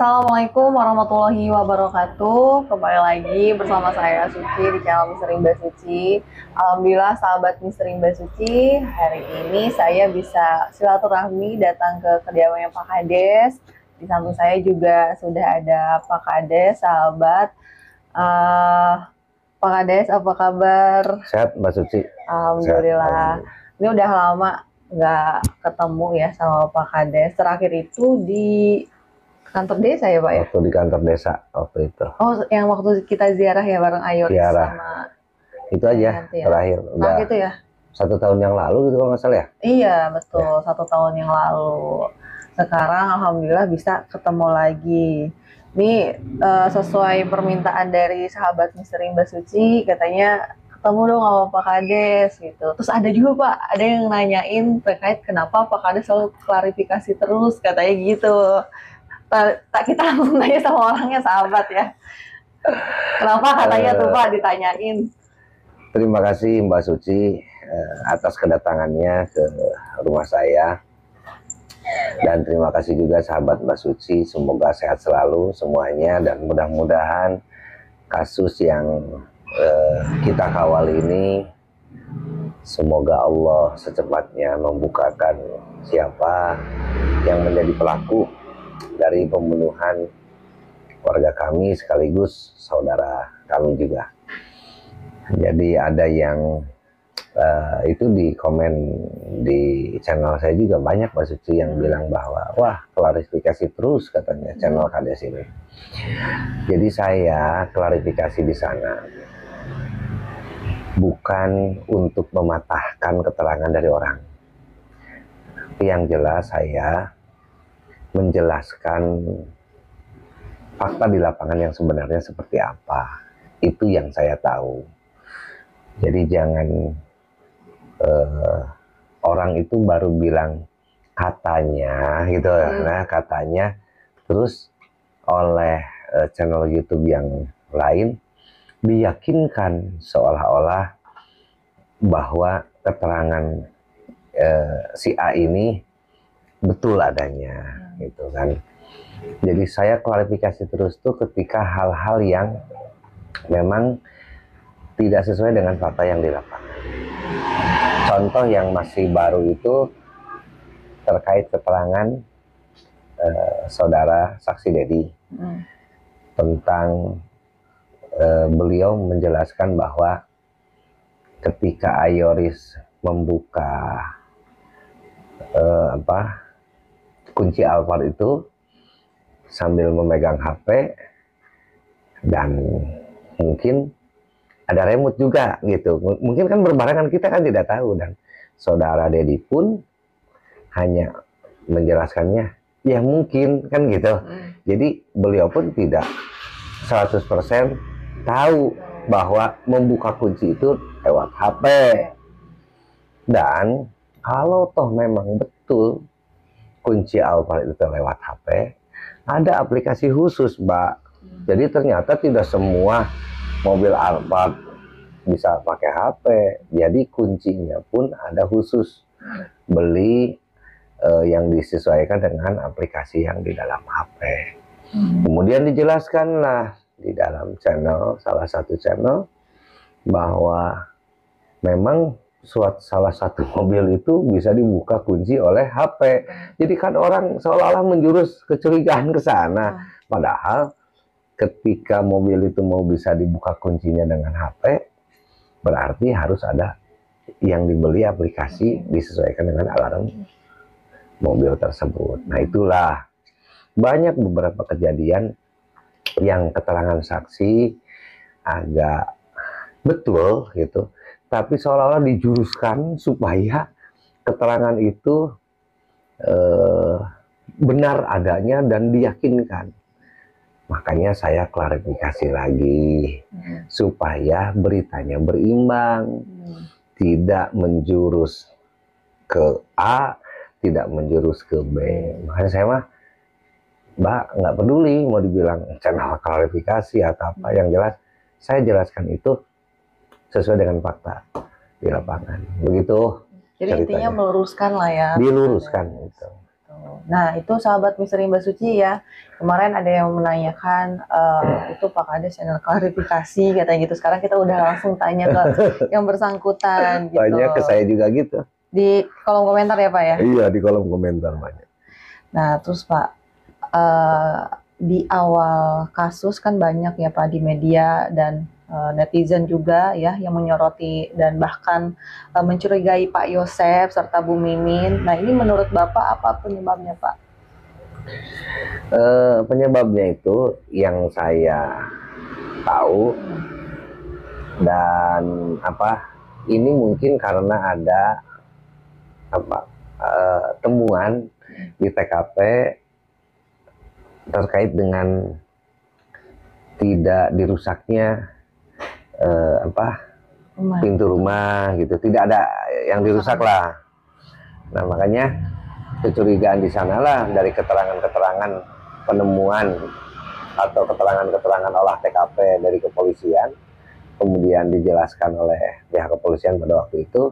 Assalamualaikum warahmatullahi wabarakatuh. Kembali lagi bersama saya Suci di channel Misteri Mbak Suci. Alhamdulillah sahabat Misteri Mbak Suci, hari ini saya bisa silaturahmi datang ke kediamannya Pak Kades. Di samping saya juga sudah ada Pak Kades, sahabat. Pak Kades, apa kabar? Sehat Mbak Suci. Alhamdulillah. Ini udah lama nggak ketemu ya sama Pak Kades. Terakhir itu di kantor desa ya Pak ya? Waktu di kantor desa waktu itu. Oh, yang waktu kita ziarah ya bareng Ayoris Ziarah. sama itu aja ya? terakhir. Udah itu ya? 1 tahun yang lalu gitu kalau nggak salah ya? Iya betul, 1 tahun yang lalu. Sekarang alhamdulillah bisa ketemu lagi. Ini sesuai permintaan dari sahabat Misteri Mbak Suci, katanya ketemu dong sama Pak Kades gitu. Terus ada juga Pak, ada yang nanyain terkait kenapa Pak Kades selalu klarifikasi terus, katanya gitu. Kita langsung tanya sama orangnya, sahabat ya. Kenapa katanya tuh Pak ditanyain? Terima kasih Mbak Suci atas kedatangannya ke rumah saya. Dan terima kasih juga sahabat Mbak Suci, semoga sehat selalu semuanya dan mudah-mudahan kasus yang kita kawal ini semoga Allah secepatnya membukakan siapa yang menjadi pelaku dari pembunuhan warga kami sekaligus saudara kami juga. Jadi ada yang itu di komen di channel saya juga banyak Mbak Suci yang bilang bahwa wah klarifikasi terus katanya channel Kades ini. Jadi saya klarifikasi di sana bukan untuk mematahkan keterangan dari orang. Tapi yang jelas saya menjelaskan fakta di lapangan yang sebenarnya seperti apa. Itu yang saya tahu. Jadi jangan orang itu baru bilang katanya gitu, nah katanya terus oleh channel YouTube yang lain diyakinkan seolah-olah bahwa keterangan si A ini betul adanya gitu kan. Jadi saya klarifikasi terus tuh ketika hal-hal yang memang tidak sesuai dengan fakta yang di lapangan. Contoh yang masih baru itu terkait keterangan saudara saksi Dedi tentang beliau menjelaskan bahwa ketika Ayoris membuka kunci Alphard itu sambil memegang HP dan mungkin ada remote juga gitu. Mungkin kan berbarengan, kita kan tidak tahu. Dan saudara Dedi pun hanya menjelaskannya ya mungkin kan gitu. Jadi beliau pun tidak 100% tahu bahwa membuka kunci itu lewat HP. Dan kalau toh memang betul kunci Alphard itu lewat HP, ada aplikasi khusus Mbak. Jadi ternyata tidak semua mobil Alphard bisa pakai HP, jadi kuncinya pun ada khusus. Beli yang disesuaikan dengan aplikasi yang di dalam HP. Kemudian dijelaskanlah di dalam channel, salah satu channel, bahwa memang salah satu mobil itu bisa dibuka kunci oleh HP. Jadi kan orang seolah-olah menjurus kecurigaan ke sana. Padahal ketika mobil itu mau bisa dibuka kuncinya dengan HP, berarti harus ada yang dibeli aplikasi disesuaikan dengan alarm mobil tersebut. Nah itulah banyak beberapa kejadian yang keterangan saksi agak betul gitu, tapi seolah-olah dijuruskan supaya keterangan itu benar adanya dan diyakinkan. Makanya saya klarifikasi lagi supaya beritanya berimbang, tidak menjurus ke A, tidak menjurus ke B. Makanya saya mah Mbak nggak peduli mau dibilang channel klarifikasi atau apa, yang jelas saya jelaskan itu sesuai dengan fakta di lapangan. Begitu. Jadi ceritanya, intinya meluruskan lah ya. Diluruskan itu. Nah, itu sahabat misteri Mbak Suci ya. Kemarin ada yang menanyakan itu Pak Kades channel klarifikasi katanya gitu. Sekarang kita udah langsung tanya ke yang bersangkutan gitu. Banyak ke saya juga gitu. Di kolom komentar ya Pak ya? Iya, di kolom komentar banyak. Nah, terus Pak, di awal kasus kan banyak ya Pak di media dan netizen juga ya yang menyoroti dan bahkan mencurigai Pak Yosep serta Bu Mimin. Nah, ini menurut Bapak apa penyebabnya Pak? Penyebabnya itu yang saya tahu dan ini mungkin karena ada temuan di TKP terkait dengan tidak dirusaknya pintu rumah gitu, tidak ada yang dirusak lah. Nah, makanya kecurigaan di sanalah dari keterangan-keterangan penemuan atau keterangan-keterangan olah TKP dari kepolisian, kemudian dijelaskan oleh pihak kepolisian pada waktu itu,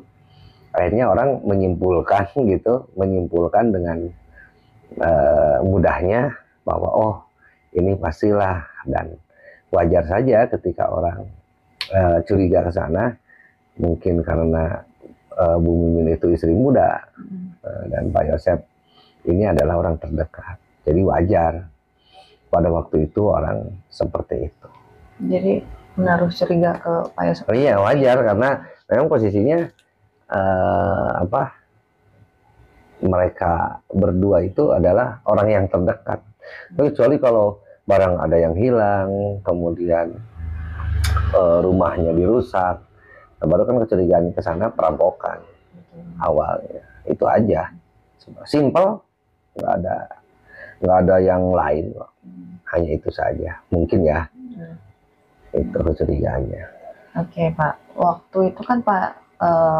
akhirnya orang menyimpulkan gitu, menyimpulkan dengan mudahnya bahwa oh ini pastilah, dan wajar saja ketika orang curiga ke sana, mungkin karena Bu Mimin itu istri muda dan Pak Yosep ini adalah orang terdekat, jadi wajar pada waktu itu orang seperti itu. Jadi menaruh curiga ke Pak Yosep. Oh iya, wajar karena memang posisinya mereka berdua itu adalah orang yang terdekat. Kecuali kalau barang ada yang hilang, kemudian rumahnya dirusak, nah, baru kan kecurigaan ke sana perampokan awalnya. Itu aja, simple, nggak ada yang lain, hanya itu saja mungkin ya. Itu kecurigaannya. Oke Pak, waktu itu kan Pak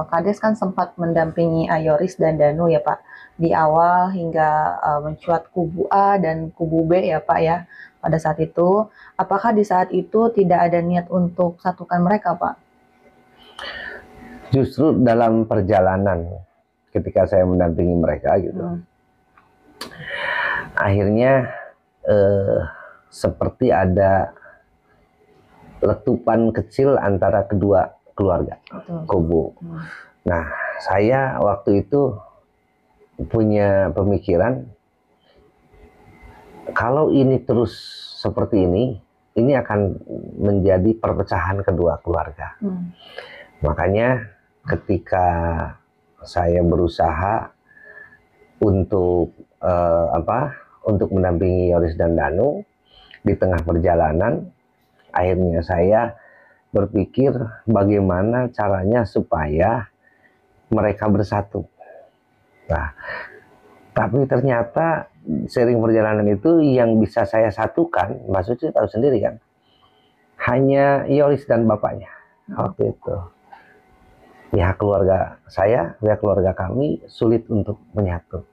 Kades kan sempat mendampingi Ayoris dan Danu ya Pak, di awal hingga mencuat kubu A dan kubu B ya Pak ya. Pada saat itu, apakah di saat itu tidak ada niat untuk satukan mereka Pak? Justru dalam perjalanan ketika saya mendampingi mereka gitu, akhirnya seperti ada letupan kecil antara kedua keluarga, kubu. Nah, saya waktu itu punya pemikiran, kalau ini terus seperti ini akan menjadi perpecahan kedua keluarga. Makanya ketika saya berusaha untuk untuk mendampingi Yoris dan Danu di tengah perjalanan, akhirnya saya berpikir bagaimana caranya supaya mereka bersatu. Nah, tapi ternyata sering perjalanan itu yang bisa saya satukan, Mbak Suci tahu sendiri kan, hanya Yoris dan bapaknya waktu itu. Pihak keluarga saya, pihak keluarga kami sulit untuk menyatu.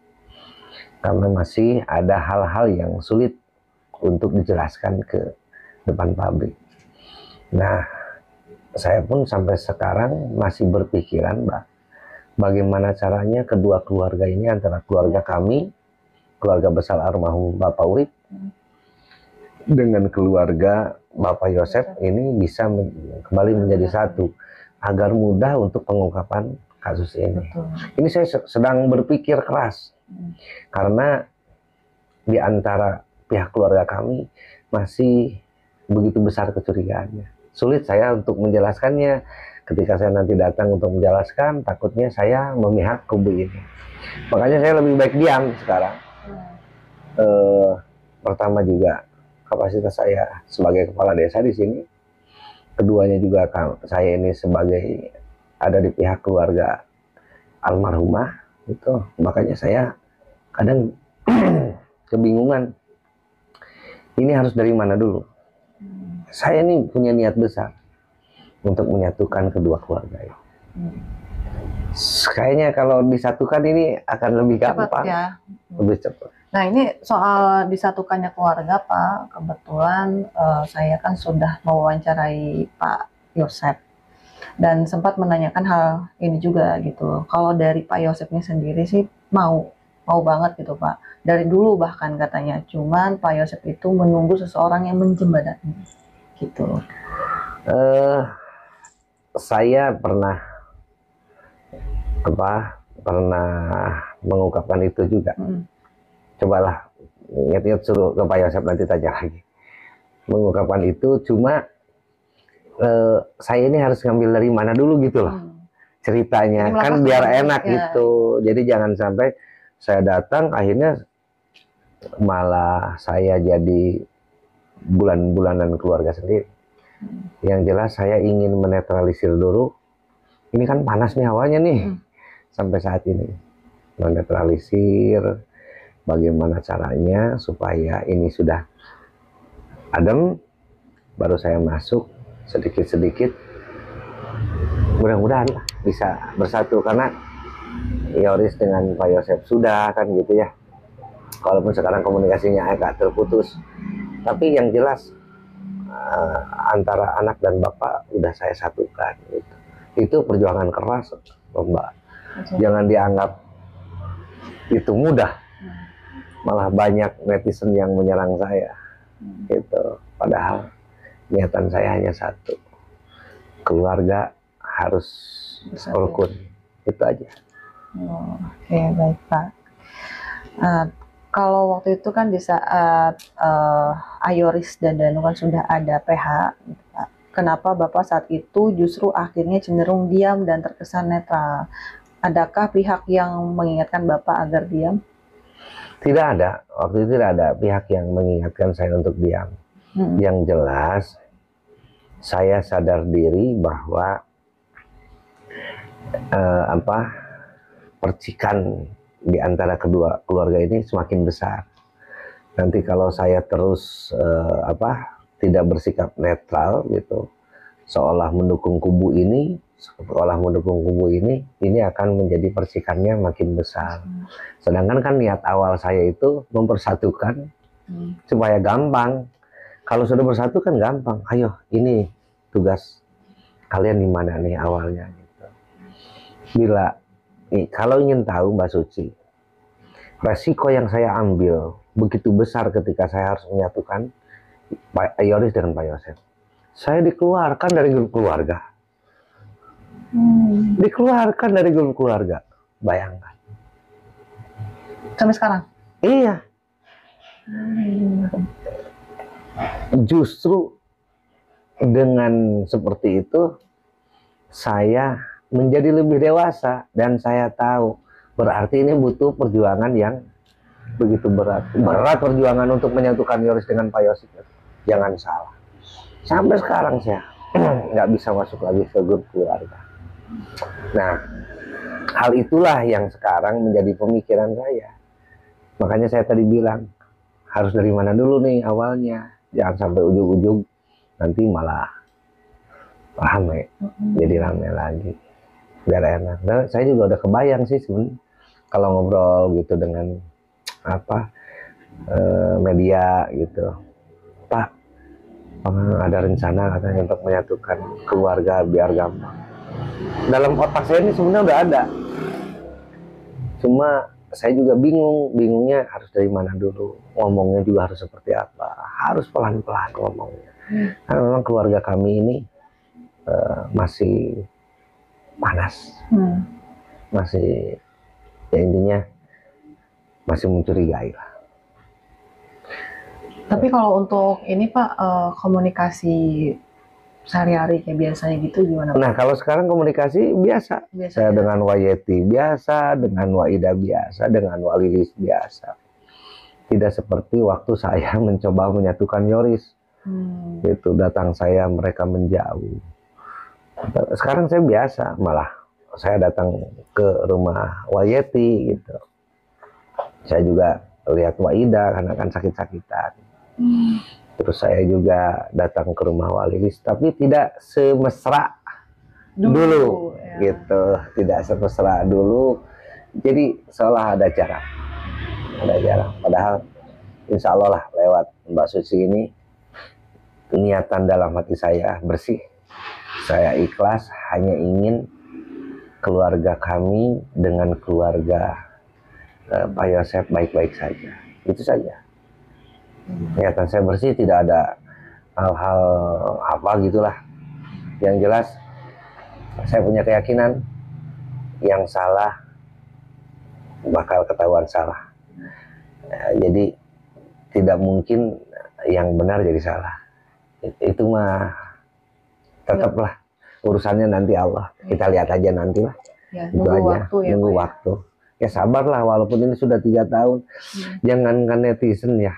Karena masih ada hal-hal yang sulit untuk dijelaskan ke depan publik. Nah, saya pun sampai sekarang masih berpikiran, Mbak, bagaimana caranya kedua keluarga ini, antara keluarga kami, keluarga besar almarhum Bapak Urip, dengan keluarga Bapak Yosep ini bisa kembali menjadi satu, agar mudah untuk pengungkapan kasus ini. Ini saya sedang berpikir keras, karena di antara pihak keluarga kami masih begitu besar kecurigaannya. Sulit saya untuk menjelaskannya. Ketika saya nanti datang untuk menjelaskan, takutnya saya memihak kubu ini. Makanya saya lebih baik diam sekarang. Pertama juga kapasitas saya sebagai kepala desa di sini. Keduanya juga saya ini sebagai ada di pihak keluarga almarhumah itu. Makanya saya kadang kebingungan. Ini harus dari mana dulu? Saya ini punya niat besar untuk menyatukan kedua keluarga ini. Kayaknya kalau disatukan ini akan lebih gampang, ya. lebih cepat. Nah, ini soal disatukannya keluarga Pak, kebetulan saya kan sudah mewawancarai Pak Yosep dan sempat menanyakan hal ini juga gitu. Kalau dari Pak Yosepnya sendiri sih mau mau banget gitu Pak. Dari dulu bahkan katanya. Cuman Pak Yosep itu menunggu seseorang yang menjembatani. Gitu. Eh, saya pernah pernah mengungkapkan itu juga. Cobalah ingat-ingat, suruh ke Pak Yosep nanti tanya lagi. Mengungkapkan itu, cuma saya ini harus ngambil dari mana dulu gitu loh ceritanya, kan biar enak gitu. Jadi jangan sampai saya datang akhirnya malah saya jadi bulan-bulanan keluarga sendiri. Yang jelas saya ingin menetralisir dulu. Ini kan panas nih awalnya nih sampai saat ini. Menetralisir bagaimana caranya supaya ini sudah adem, baru saya masuk sedikit-sedikit. Mudah-mudahan bisa bersatu, karena Yoris dengan Pak Yosep sudah kan gitu ya. Walaupun sekarang komunikasinya agak terputus, tapi yang jelas antara anak dan bapak udah saya satukan gitu. Itu perjuangan keras Mbak. Jangan dianggap itu mudah. Malah banyak netizen yang menyerang saya gitu. Padahal niatan saya hanya satu. Keluarga harus rukun. Itu aja. Oke, baik Pak. Kalau waktu itu kan di saat Ayoris dan Danu kan sudah ada PH, gitu, Pak. Kenapa Bapak saat itu justru akhirnya cenderung diam dan terkesan netral? Adakah pihak yang mengingatkan Bapak agar diam? Tidak ada. Waktu itu tidak ada pihak yang mengingatkan saya untuk diam. Yang jelas, saya sadar diri bahwa percikan di antara kedua keluarga ini semakin besar. Nanti kalau saya terus tidak bersikap netral gitu, seolah mendukung kubu ini akan menjadi percikannya makin besar. Sedangkan kan niat awal saya itu mempersatukan supaya gampang. Kalau sudah bersatu kan gampang. Ayo, ini tugas kalian di mana nih awalnya gitu. Kalau ingin tahu Mbak Suci, resiko yang saya ambil begitu besar ketika saya harus menyatukan Pak Yoris dengan Pak Yosep. Saya dikeluarkan dari grup keluarga. Dikeluarkan dari grup keluarga. Bayangkan. Sampai sekarang? Iya. Justru dengan seperti itu saya menjadi lebih dewasa dan saya tahu berarti ini butuh perjuangan yang begitu berat. Berat perjuangan untuk menyatukan Yoris dengan Pak Yosep. Jangan salah. Sampai sekarang saya nggak bisa masuk lagi ke grup keluarga. Nah, hal itulah yang sekarang menjadi pemikiran saya. Makanya saya tadi bilang harus dari mana dulu nih awalnya. Jangan sampai ujung-ujung nanti malah rame, jadi rame lagi. Biar enak. Nah, saya juga udah kebayang sih sebenarnya kalau ngobrol gitu dengan media gitu, Pak, ada rencana katanya untuk menyatukan keluarga biar gampang. Dalam otak saya ini sebenarnya udah ada, cuma saya juga bingungnya harus dari mana dulu, ngomongnya juga harus seperti apa, harus pelan-pelan ngomongnya. Karena memang keluarga kami ini masih panas, masih ya intinya masih mencurigai lah. Tapi kalau untuk ini Pak, komunikasi sehari-hari kayak biasanya gitu gimana Pak? Nah kalau sekarang komunikasi biasa. Saya dengan Wayeti biasa, dengan Waida biasa, dengan Walilis biasa. Tidak seperti waktu saya mencoba menyatukan Yoris. Itu datang saya, mereka menjauh. Sekarang saya biasa, malah saya datang ke rumah Wayeti gitu. Saya juga lihat Waida karena kan sakit-sakitan. Terus saya juga datang ke rumah Walilis, tapi tidak semesra dulu ya. Gitu, tidak semesra dulu. Jadi seolah ada jarak, Padahal insya Allah lah lewat Mbak Suci ini niatan dalam hati saya bersih. Saya ikhlas, hanya ingin keluarga kami dengan keluarga Pak Yosef baik-baik saja, itu saja. Niatan saya bersih, tidak ada hal-hal apa gitulah. Yang jelas saya punya keyakinan yang salah bakal ketahuan salah. Jadi tidak mungkin yang benar jadi salah. Itu mah tetaplah urusannya nanti Allah. Kita lihat aja nanti lah. Ya, Itu nunggu aja, waktu ya, nunggu Pak, ya. waktu. Ya sabarlah, walaupun ini sudah 3 tahun. Jangankan netizen ya,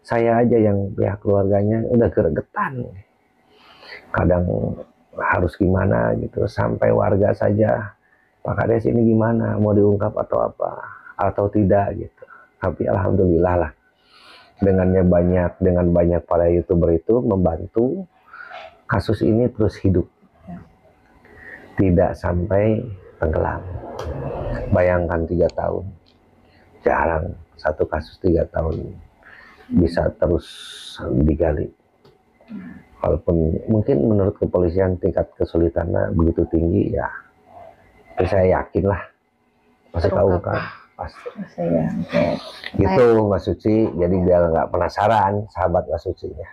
saya aja yang pihak keluarganya udah gregetan. Kadang harus gimana gitu, sampai warga saja, Pak Kades ini gimana, mau diungkap atau apa, atau tidak gitu. Tapi alhamdulillah lah, dengan banyak para YouTuber itu membantu kasus ini terus hidup, tidak sampai tenggelam. Bayangkan 3 tahun, jarang satu kasus 3 tahun bisa terus digali. Walaupun mungkin menurut kepolisian tingkat kesulitannya begitu tinggi ya, tapi saya yakin lah pasti terungkap pasti. Ya, okay. Gitu Mbak Suci, jadi biar nggak penasaran sahabat Mbak Sucinya.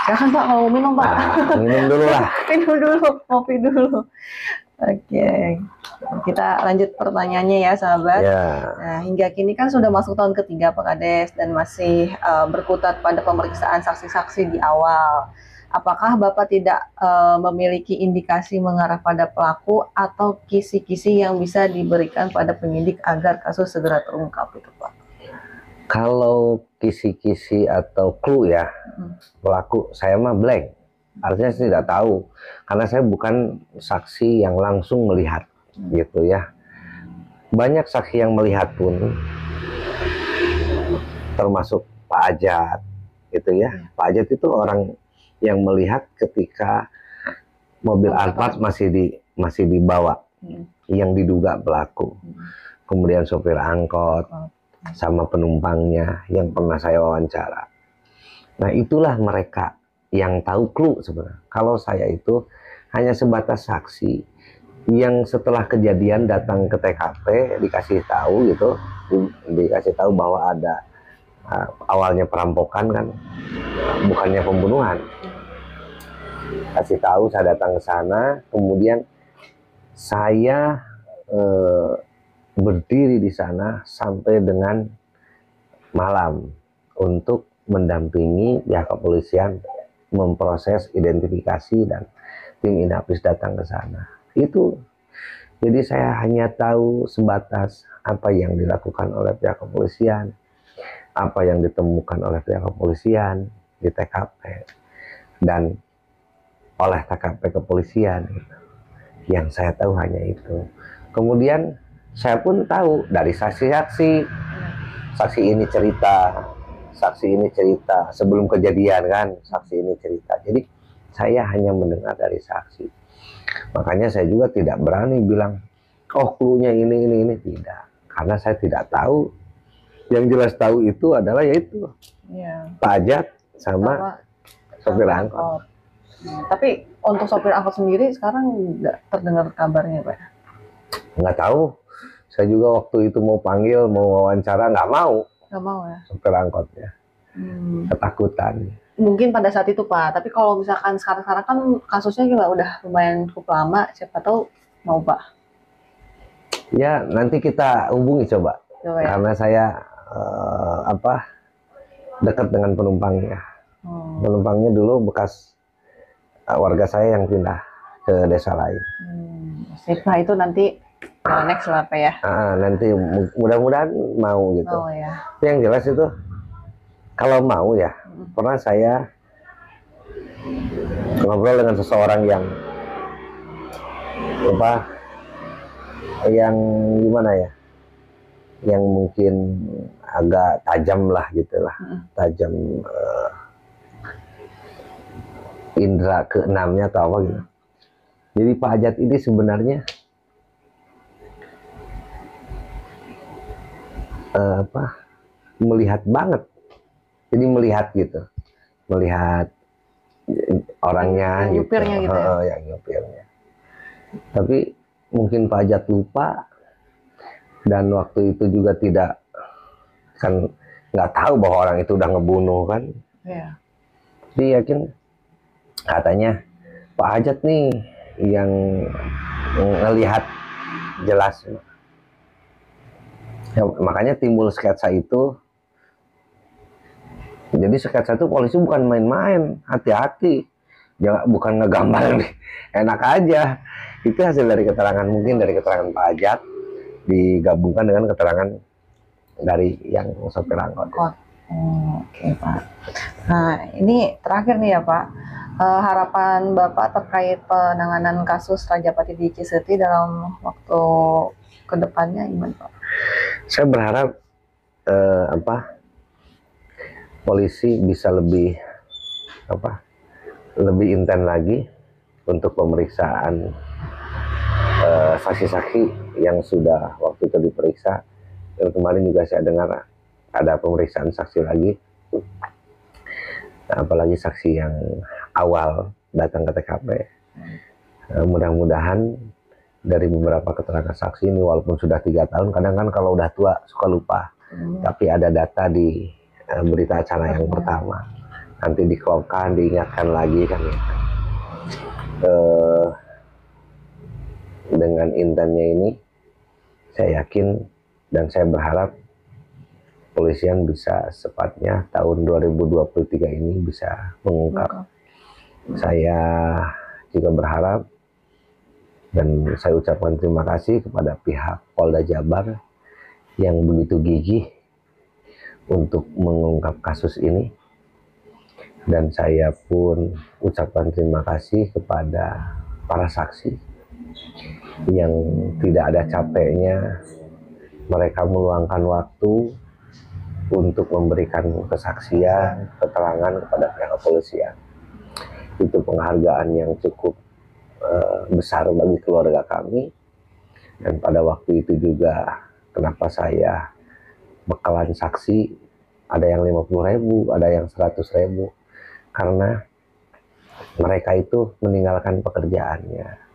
Silahkan Pak, kalau minum Pak. Minum dulu lah. Minum dulu, kopi dulu. Oke, kita lanjut pertanyaannya ya sahabat. Nah, hingga kini kan sudah masuk tahun ketiga Pak Kades dan masih berkutat pada pemeriksaan saksi-saksi di awal. Apakah Bapak tidak memiliki indikasi mengarah pada pelaku atau kisi-kisi yang bisa diberikan pada penyidik agar kasus segera terungkap itu Pak? Kalau kisi-kisi atau clue ya, pelaku saya mah blank. Artinya saya tidak tahu, karena saya bukan saksi yang langsung melihat, gitu ya. Banyak saksi yang melihat pun, termasuk Pak Ajat, gitu ya. Pak Ajat itu orang yang melihat ketika mobil Alphard masih dibawa, yang diduga pelaku. Kemudian sopir angkot, sama penumpangnya yang pernah saya wawancara. Nah itulah mereka yang tahu clue sebenarnya. Kalau saya itu hanya sebatas saksi yang setelah kejadian datang ke TKP dikasih tahu gitu, dikasih tahu bahwa ada awalnya perampokan kan, bukannya pembunuhan. Kasih tahu, saya datang ke sana, kemudian saya berdiri di sana sampai dengan malam untuk mendampingi pihak kepolisian memproses identifikasi dan tim Inafis datang ke sana. Itu jadi saya hanya tahu sebatas apa yang dilakukan oleh pihak kepolisian, apa yang ditemukan oleh pihak kepolisian di TKP dan oleh TKP kepolisian. Yang saya tahu hanya itu. Kemudian saya pun tahu dari saksi-saksi, saksi ini cerita sebelum kejadian kan, saksi ini cerita. Jadi saya hanya mendengar dari saksi. Makanya saya juga tidak berani bilang, oh clue-nya ini tidak, karena saya tidak tahu. Yang jelas tahu itu adalah yaitu Pak Ajat sama sopir angkot. Tapi untuk sopir angkot sendiri sekarang nggak terdengar kabarnya Pak? Nggak tahu. Saya juga waktu itu mau panggil, mau wawancara, nggak mau ya sopir angkotnya. Ketakutan. Mungkin pada saat itu Pak, tapi kalau misalkan sekarang kan kasusnya juga udah lumayan cukup lama, siapa tahu mau Pak. Ya nanti kita hubungi coba ya. Karena saya dekat dengan penumpangnya. Penumpangnya dulu bekas warga saya yang pindah ke desa lain. Setelah itu nanti next lah Pak ya. Nanti mudah-mudahan mau gitu. Ya. Yang jelas itu kalau mau ya, pernah saya ngobrol dengan seseorang yang yang gimana ya, yang mungkin agak tajam lah gitulah, tajam indera keenamnya atau apa gitu. Jadi Pak Ajat ini sebenarnya melihat banget. Jadi melihat gitu, melihat orangnya, yang nyupirnya gitu ya? Yang nyupirnya. Tapi mungkin Pak Ajat lupa, Dan waktu itu juga tidak, kan nggak tahu bahwa orang itu udah ngebunuh kan. Iya. Dia yakin, katanya Pak Hajat nih yang ngelihat jelas. Ya, makanya timbul sketsa itu. Jadi sketsa itu polisi bukan main-main, hati-hati. Jangan, bukan ngegambar enak aja. Itu hasil dari keterangan, mungkin dari keterangan Pak Hajat digabungkan dengan keterangan dari yang sopir angkot. Oke, Pak. Nah, ini terakhir nih ya, Pak. Harapan Bapak terkait penanganan kasus Rajapati di Ciseti dalam waktu kedepannya gimana, Pak? Saya berharap polisi bisa lebih lebih intens lagi untuk pemeriksaan saksi-saksi yang sudah waktu itu diperiksa. Dan kemarin juga saya dengar ada pemeriksaan saksi lagi, apalagi saksi yang awal datang ke TKP. Mudah-mudahan dari beberapa keterangan saksi ini, walaupun sudah 3 tahun, kadang kan kalau udah tua suka lupa, tapi ada data di berita acara yang pertama, nanti dikelompokkan, diingatkan lagi kan ya. Dengan intensnya ini, saya yakin dan saya berharap polisian bisa sepatnya tahun 2023 ini bisa mengungkap. Saya juga berharap dan saya ucapkan terima kasih kepada pihak Polda Jabar yang begitu gigih untuk mengungkap kasus ini. Dan saya pun ucapkan terima kasih kepada para saksi yang tidak ada capeknya mereka meluangkan waktu untuk memberikan kesaksian, keterangan kepada pihak kepolisian. Itu penghargaan yang cukup besar bagi keluarga kami. Dan pada waktu itu juga kenapa saya bekalan saksi, ada yang 50.000, ada yang 100.000, karena mereka itu meninggalkan pekerjaannya.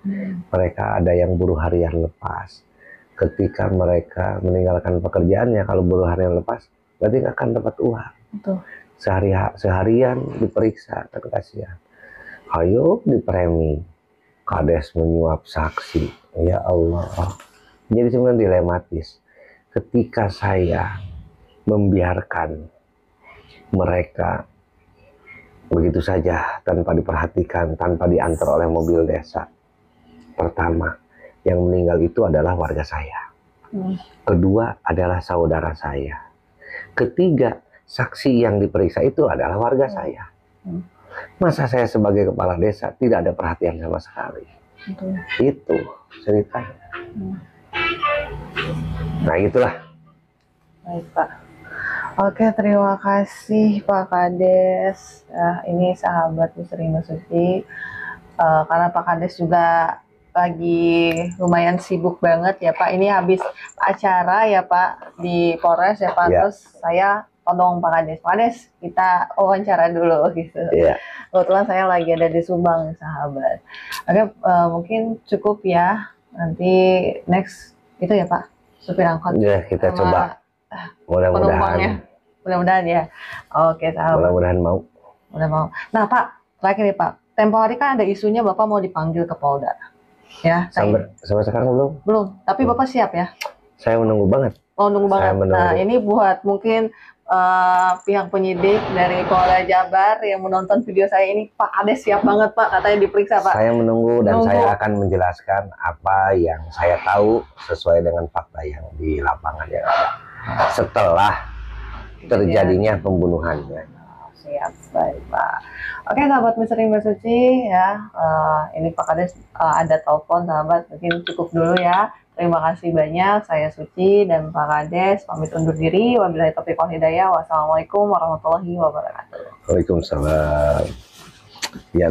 Mereka ada yang buruh harian lepas. Ketika mereka meninggalkan pekerjaannya, kalau buruh harian lepas, berarti nggak akan dapat uang. Betul. Seharian diperiksa, kan kasihan. Ayo dipremi, kades menyuap saksi. Ya Allah. Jadi sebenarnya dilematis. Ketika saya membiarkan mereka begitu saja tanpa diperhatikan, tanpa diantar oleh mobil desa. Pertama, yang meninggal itu adalah warga saya. Kedua adalah saudara saya. Ketiga, saksi yang diperiksa itu adalah warga saya. Masa saya sebagai kepala desa tidak ada perhatian sama sekali? Itu ceritanya. Nah, itulah. Baik, Pak. Oke, terima kasih Pak Kades. Ini sahabat Misteri Mbak Suci. Karena Pak Kades juga lagi lumayan sibuk banget ya Pak. Ini habis acara ya Pak di Polres ya Pak. Terus saya todong Pak Kades. Pak Kades, kita wawancara dulu gitu. Kebetulan saya lagi ada di Subang sahabat. Oke, mungkin cukup ya. Nanti next itu ya Pak, supir angkot. Ya, kita coba. Mudah-mudahan ya. Oke sahabat. Mudah-mudahan mau. Nah Pak, terakhir nih Pak. Tempo hari kan ada isunya Bapak mau dipanggil ke Polda. Ya, sampai sekarang belum? Belum, tapi Bapak siap ya? Saya menunggu banget. Oh, nunggu banget. Nah, ini buat mungkin pihak penyidik dari Polda Jabar yang menonton video saya ini, Pak Kades siap banget Pak, katanya diperiksa Pak. Saya menunggu dan saya akan menjelaskan apa yang saya tahu sesuai dengan fakta yang di lapangan yang ada setelah terjadinya pembunuhannya. Siap, baik Pak. Oke sahabat Misteri Mbak Suci ya, ini Pak Kades ada telepon sahabat, mungkin cukup dulu ya. Terima kasih banyak, saya Suci dan Pak Kades pamit undur diri. Wabillahi taufiq wal hidayah. Wassalamualaikum warahmatullahi wabarakatuh. Waalaikumsalam. Ya.